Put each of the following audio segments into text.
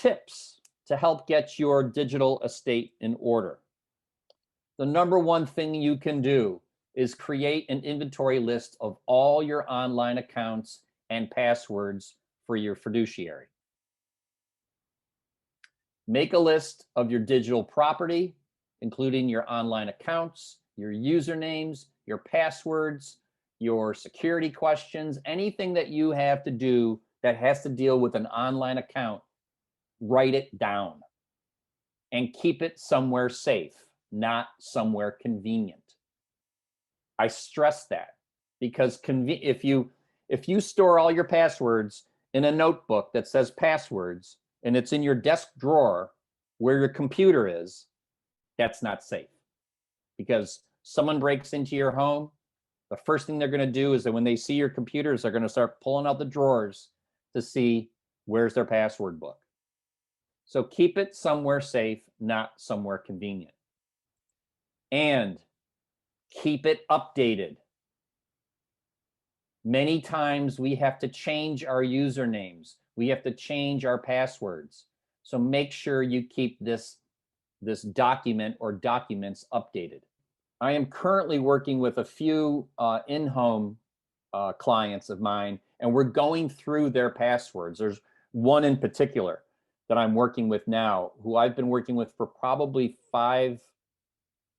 tips to help get your digital estate in order. The number one thing you can do is create an inventory list of all your online accounts and passwords for your fiduciary. Make a list of your digital property, including your online accounts, your usernames, your passwords, your security questions, anything that you have to do that has to deal with an online account. Write it down and keep it somewhere safe, not somewhere convenient. I stress that because if you store all your passwords in a notebook that says passwords and it's in your desk drawer where your computer is, that's not safe. Because someone breaks into your home, the first thing they're going to do is that when they see your computers, they're going to start pulling out the drawers to see where's their password book. So keep it somewhere safe, not somewhere convenient. And keep it updated. Many times we have to change our usernames. We have to change our passwords. So make sure you keep this document or documents updated. I am currently working with a few in-home clients of mine, and we're going through their passwords. There's one in particular that I'm working with now, who I've been working with for probably five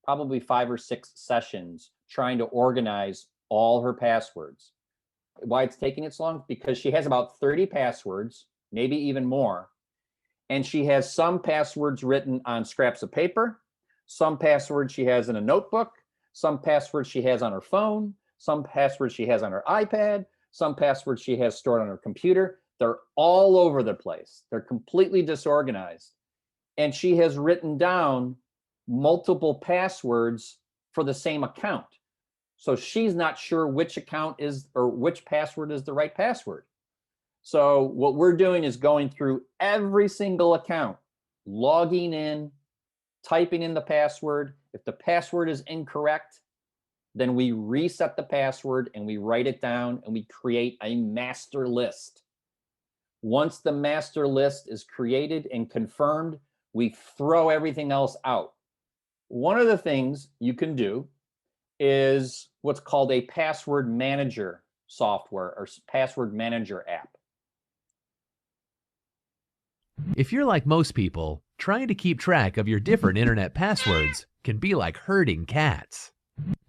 or six sessions, trying to organize all her passwords. Why it's taking it so long? Because she has about 30 passwords, maybe even more. And she has some passwords written on scraps of paper, some passwords she has in a notebook, some passwords she has on her phone, some passwords she has on her iPad, some passwords she has stored on her computer. They're all over the place. They're completely disorganized. And she has written down multiple passwords for the same account. So she's not sure which account is, or which password is the right password. So what we're doing is going through every single account, logging in, typing in the password. If the password is incorrect, then we reset the password and we write it down and we create a master list. Once the master list is created and confirmed, we throw everything else out. One of the things you can do is what's called a password manager software or password manager app. If you're like most people, trying to keep track of your different internet passwords can be like herding cats.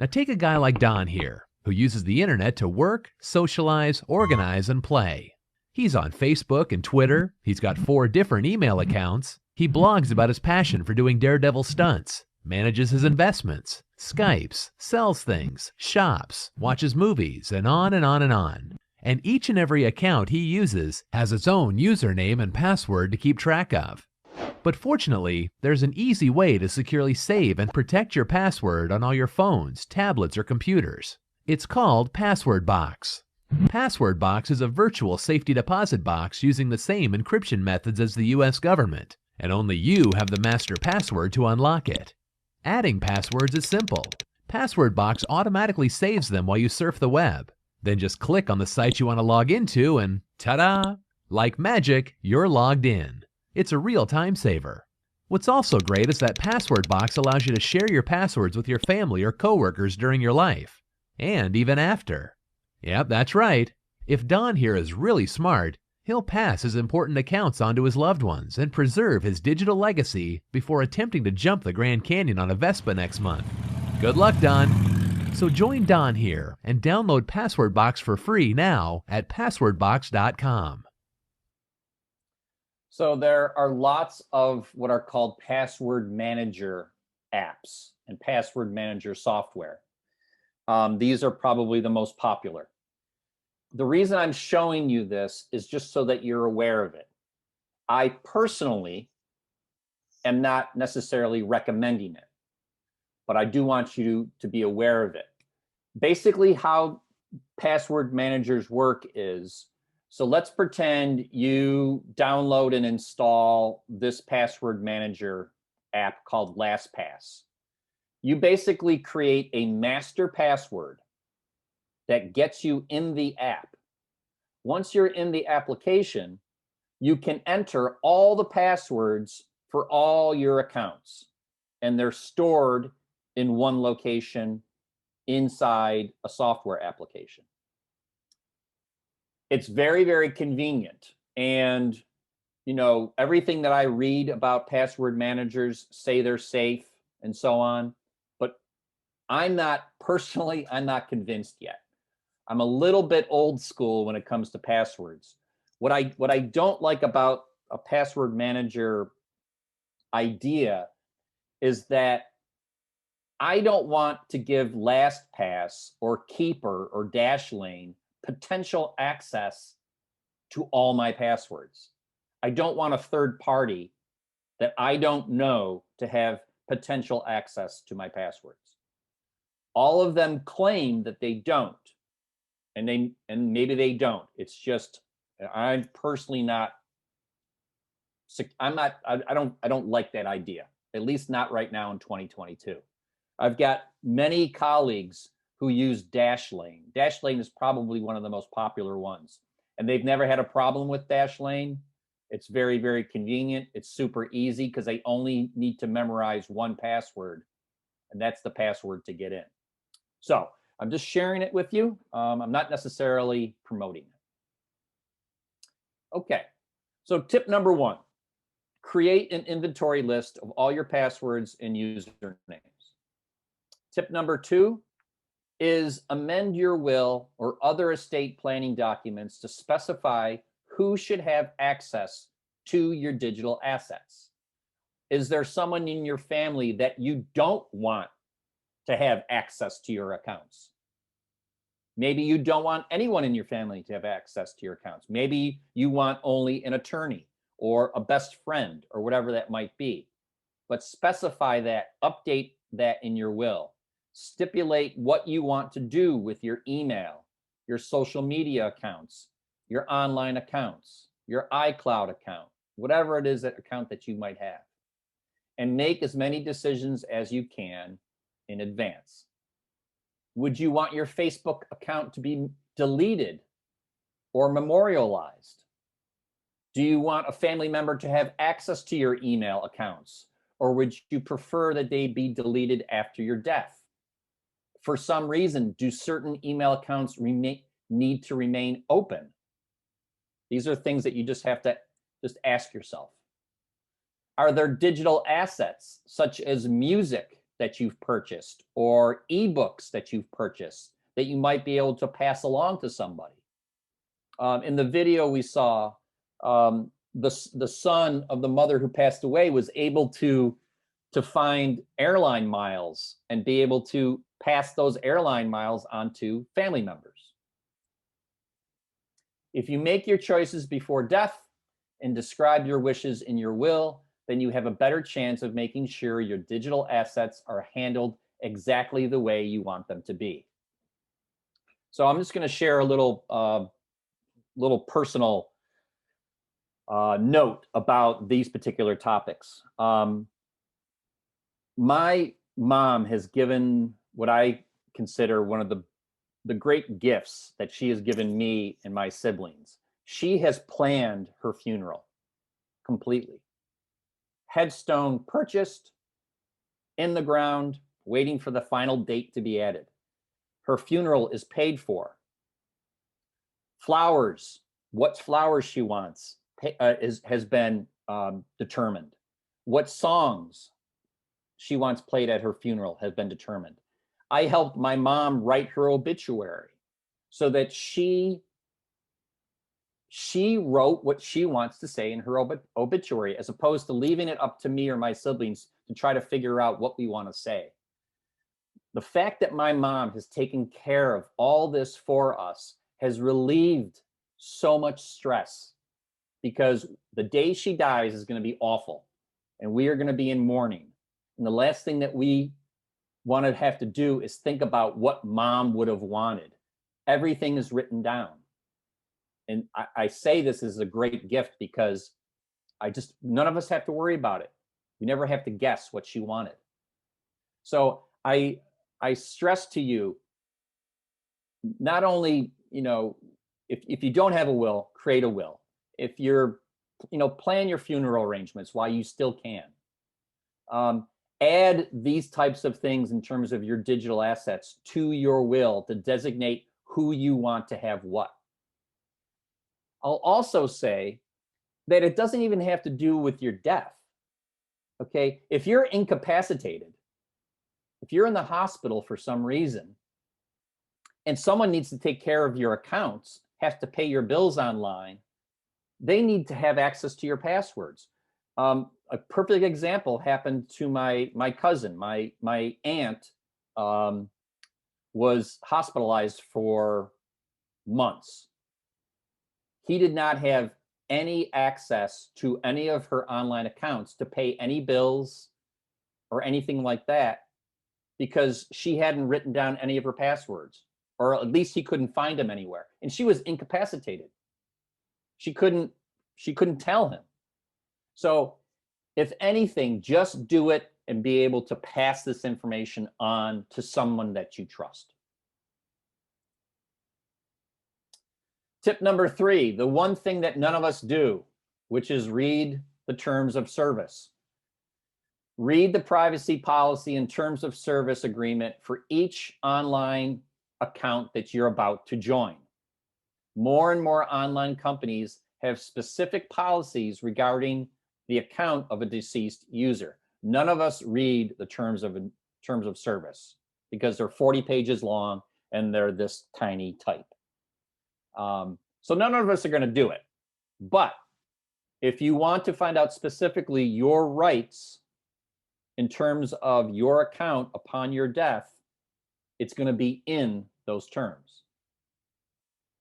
Now take a guy like Don here, who uses the internet to work, socialize, organize, and play. He's on Facebook and Twitter, he's got 4 different email accounts, he blogs about his passion for doing daredevil stunts, manages his investments, Skypes, sells things, shops, watches movies, and on and on and on. And each and every account he uses has its own username and password to keep track of. But fortunately, there's an easy way to securely save and protect your password on all your phones, tablets, or computers. It's called Password Box. Password Box is a virtual safety deposit box using the same encryption methods as the US government, and only you have the master password to unlock it. Adding passwords is simple. Password Box automatically saves them while you surf the web. Then just click on the site you want to log into and ta-da! Like magic, you're logged in. It's a real time saver. What's also great is that Password Box allows you to share your passwords with your family or coworkers during your life, and even after. Yep, that's right. If Don here is really smart, he'll pass his important accounts onto his loved ones and preserve his digital legacy before attempting to jump the Grand Canyon on a Vespa next month. Good luck, Don. So join Don here and download Password Box for free now at passwordbox.com. So there are lots of what are called password manager apps and password manager software. These are probably the most popular. The reason I'm showing you this is just so that you're aware of it. I personally am not necessarily recommending it, but I do want you to be aware of it. Basically, how password managers work is, so let's pretend you download and install this password manager app called LastPass. You basically create a master password that gets you in the app. Once you're in the application, you can enter all the passwords for all your accounts, and they're stored in one location inside a software application. It's very, very convenient. And, you know, everything that I read about password managers say they're safe and so on. But I'm not convinced yet. I'm a little bit old school when it comes to passwords. What I don't like about a password manager idea is that I don't want to give LastPass or Keeper or Dashlane potential access to all my passwords. I don't want a third party that I don't know to have potential access to my passwords. All of them claim that they don't, and maybe they don't. It's just I'm personally not. I don't like that idea. At least not right now in 2022. I've got many colleagues who use Dashlane. Dashlane is probably one of the most popular ones, and they've never had a problem with Dashlane. It's very, very convenient. It's super easy because they only need to memorize one password, and that's the password to get in. So I'm just sharing it with you. I'm not necessarily promoting it. Okay, so tip number 1, create an inventory list of all your passwords and usernames. Tip number 2 is amend your will or other estate planning documents to specify who should have access to your digital assets. Is there someone in your family that you don't want to have access to your accounts? Maybe you don't want anyone in your family to have access to your accounts. Maybe you want only an attorney or a best friend or whatever that might be. But specify that, update that in your will. Stipulate what you want to do with your email, your social media accounts, your online accounts, your iCloud account, whatever it is, that account that you might have. And make as many decisions as you can in advance. Would you want your Facebook account to be deleted or memorialized? Do you want a family member to have access to your email accounts, or would you prefer that they be deleted after your death? For some reason, do certain email accounts need to remain open? These are things that you just have to just ask yourself. Are there digital assets such as music that you've purchased or ebooks that you've purchased that you might be able to pass along to somebody? In the video we saw, the son of the mother who passed away was able to find airline miles and be able to pass those airline miles on to family members. If you make your choices before death and describe your wishes in your will, then you have a better chance of making sure your digital assets are handled exactly the way you want them to be. So I'm just going to share a little personal note about these particular topics. My mom has given what I consider one of the great gifts that she has given me and my siblings. She has planned her funeral completely. Headstone purchased, in the ground, waiting for the final date to be added. Her funeral is paid for. Flowers, what flowers she wants has been determined. What songs she wants played at her funeral has been determined. I helped my mom write her obituary so that she wrote what she wants to say in her obituary, as opposed to leaving it up to me or my siblings to try to figure out what we want to say. The fact that my mom has taken care of all this for us has relieved so much stress, because the day she dies is going to be awful, and we are going to be in mourning. And the last thing that we want to have to do is think about what mom would have wanted. Everything is written down. And I say this is a great gift because none of us have to worry about it. We never have to guess what she wanted. So I stress to you, not only, if you don't have a will, create a will. If you're plan your funeral arrangements while you still can. Add these types of things in terms of your digital assets to your will to designate who you want to have what. I'll also say that it doesn't even have to do with your death. Okay, if you're incapacitated, if you're in the hospital for some reason, and someone needs to take care of your accounts, has to pay your bills online, they need to have access to your passwords. A perfect example happened to my cousin. My aunt was hospitalized for months. He did not have any access to any of her online accounts to pay any bills or anything like that because she hadn't written down any of her passwords, or at least he couldn't find them anywhere. And she was incapacitated. She couldn't tell him. So if anything, just do it and be able to pass this information on to someone that you trust. Tip number 3, the one thing that none of us do, which is read the terms of service. Read the privacy policy and terms of service agreement for each online account that you're about to join. More and more online companies have specific policies regarding the account of a deceased user. None of us read the terms of service because they're 40 pages long and they're this tiny type. So none of us are going to do it. But if you want to find out specifically your rights in terms of your account upon your death, it's going to be in those terms.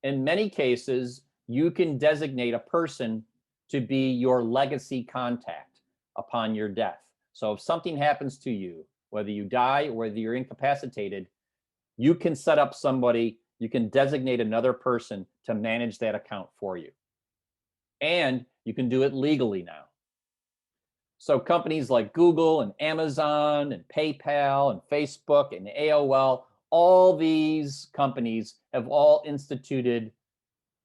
In many cases, you can designate a person to be your legacy contact upon your death. So if something happens to you, whether you die or whether you're incapacitated, you can set up somebody, you can designate another person to manage that account for you. And you can do it legally now. So companies like Google and Amazon and PayPal and Facebook and AOL, all these companies have all instituted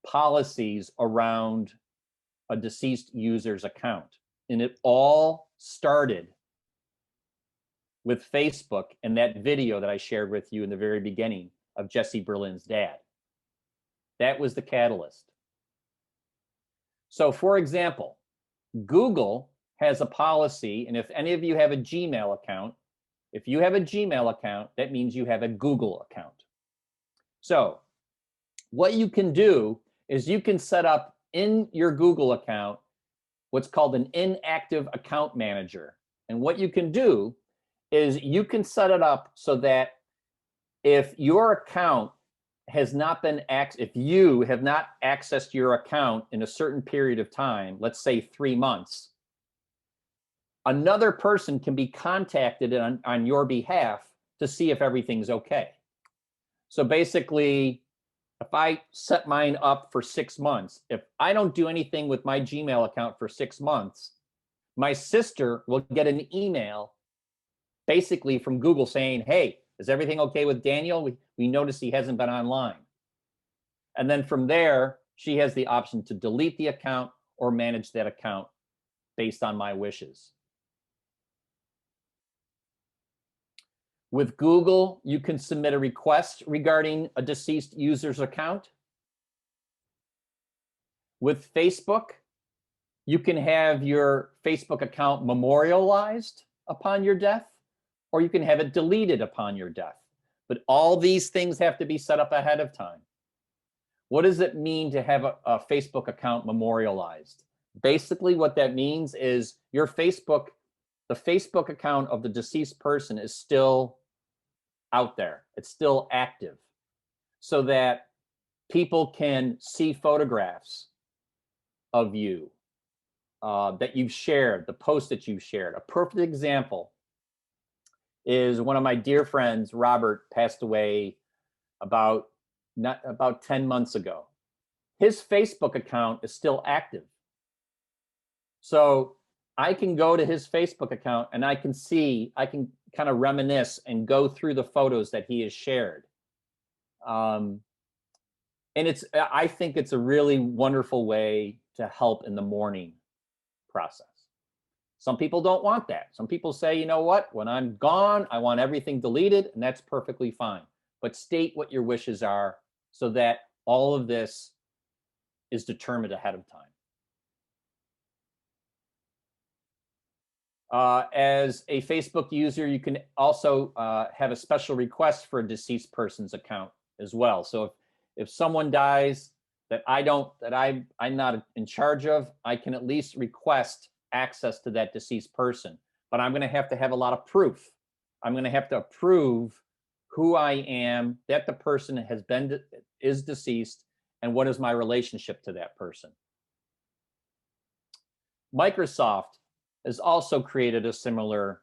policies around a deceased user's account. And it all started with Facebook and that video that I shared with you in the very beginning of Jesse Berlin's dad. That was the catalyst. So for example, Google has a policy, and if any of you have a Gmail account, if you have a Gmail account, that means you have a Google account. So what you can do is you can set up in your Google account what's called an inactive account manager. And what you can do is you can set it up so that if your account has not been if you have not accessed your account in a certain period of time, let's say 3 months, another person can be contacted on your behalf to see if everything's okay. So basically, if I set mine up for 6 months, if I don't do anything with my Gmail account for 6 months, my sister will get an email basically from Google saying, hey, is everything okay with Daniel? We noticed he hasn't been online. And then from there, she has the option to delete the account or manage that account based on my wishes. With Google, you can submit a request regarding a deceased user's account. With Facebook, you can have your Facebook account memorialized upon your death, or you can have it deleted upon your death. But all these things have to be set up ahead of time. What does it mean to have a Facebook account memorialized? Basically, what that means is the Facebook account of the deceased person is still out there. It's still active so that people can see photographs of you that you've shared, the posts that you've shared. A perfect example is one of my dear friends, Robert, passed away about 10 months ago. His Facebook account is still active. So I can go to his Facebook account and I can kind of reminisce and go through the photos that he has shared. And I think it's a really wonderful way to help in the mourning process. Some people don't want that. Some people say, you know what, when I'm gone, I want everything deleted, and that's perfectly fine. But state what your wishes are so that all of this is determined ahead of time. As a Facebook user, you can also have a special request for a deceased person's account as well. So if someone dies that I'm not in charge of, I can at least request access to that deceased person. But I'm going to have a lot of proof. I'm going to have to prove who I am, that the person is deceased, and what is my relationship to that person. Microsoft has also created a similar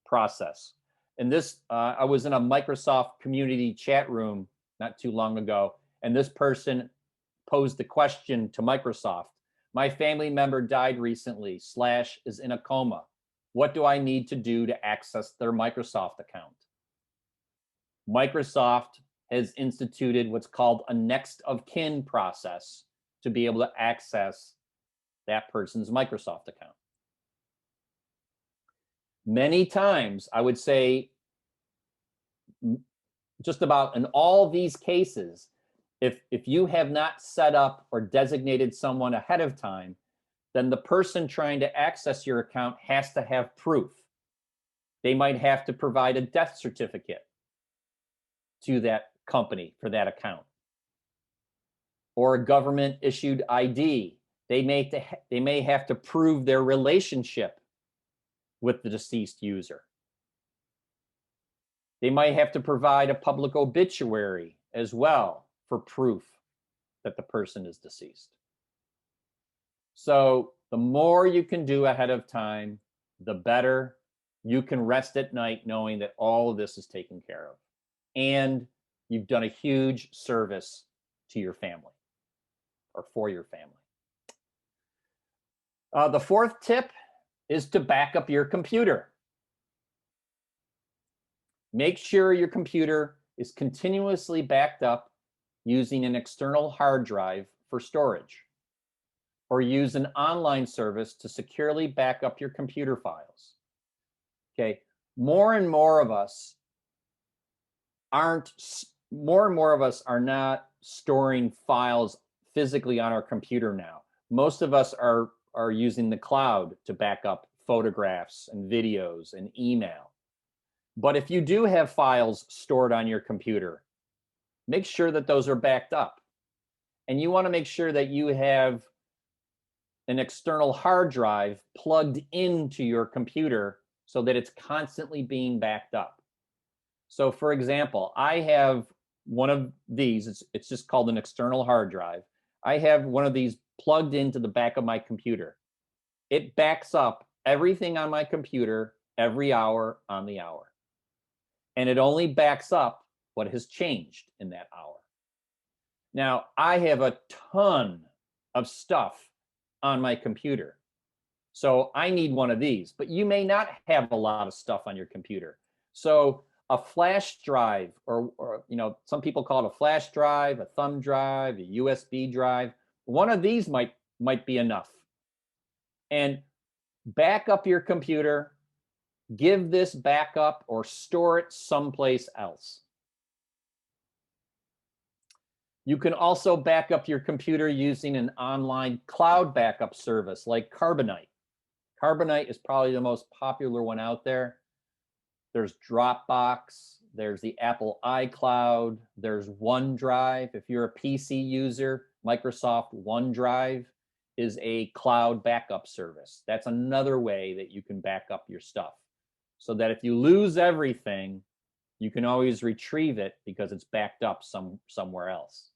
process. And this, I was in a Microsoft community chat room not too long ago, and this person posed the question to Microsoft. My family member died recently / is in a coma. What do I need to do to access their Microsoft account? Microsoft has instituted what's called a next of kin process to be able to access that person's Microsoft account. Many times, I would say just about in all these cases, if you have not set up or designated someone ahead of time, then the person trying to access your account has to have proof. They might have to provide a death certificate to that company for that account, or a government issued ID. They may have to prove their relationship with the deceased user. They might have to provide a public obituary as well for proof that the person is deceased. So the more you can do ahead of time, the better. You can rest at night knowing that all of this is taken care of. And you've done a huge service to your family or for your family. The fourth tip is to back up your computer. Make sure your computer is continuously backed up using an external hard drive for storage, or use an online service to securely back up your computer files. Okay, more and more of us are not storing files physically on our computer now. Most of us are using the cloud to back up photographs and videos and email. But if you do have files stored on your computer, make sure that those are backed up. And you want to make sure that you have an external hard drive plugged into your computer so that it's constantly being backed up. So for example, I have one of these, it's just called an external hard drive. I have one of these plugged into the back of my computer. It backs up everything on my computer every hour on the hour. And it only backs up what has changed in that hour. Now, I have a ton of stuff on my computer. So I need one of these, but you may not have a lot of stuff on your computer. So a flash drive, or some people call it a flash drive, a thumb drive, a USB drive. One of these might be enough. And back up your computer, give this backup or store it someplace else. You can also back up your computer using an online cloud backup service like Carbonite. Carbonite is probably the most popular one out there. There's Dropbox, there's the Apple iCloud, there's OneDrive. If you're a PC user, Microsoft OneDrive is a cloud backup service. That's another way that you can back up your stuff, so that if you lose everything, you can always retrieve it because it's backed up somewhere else.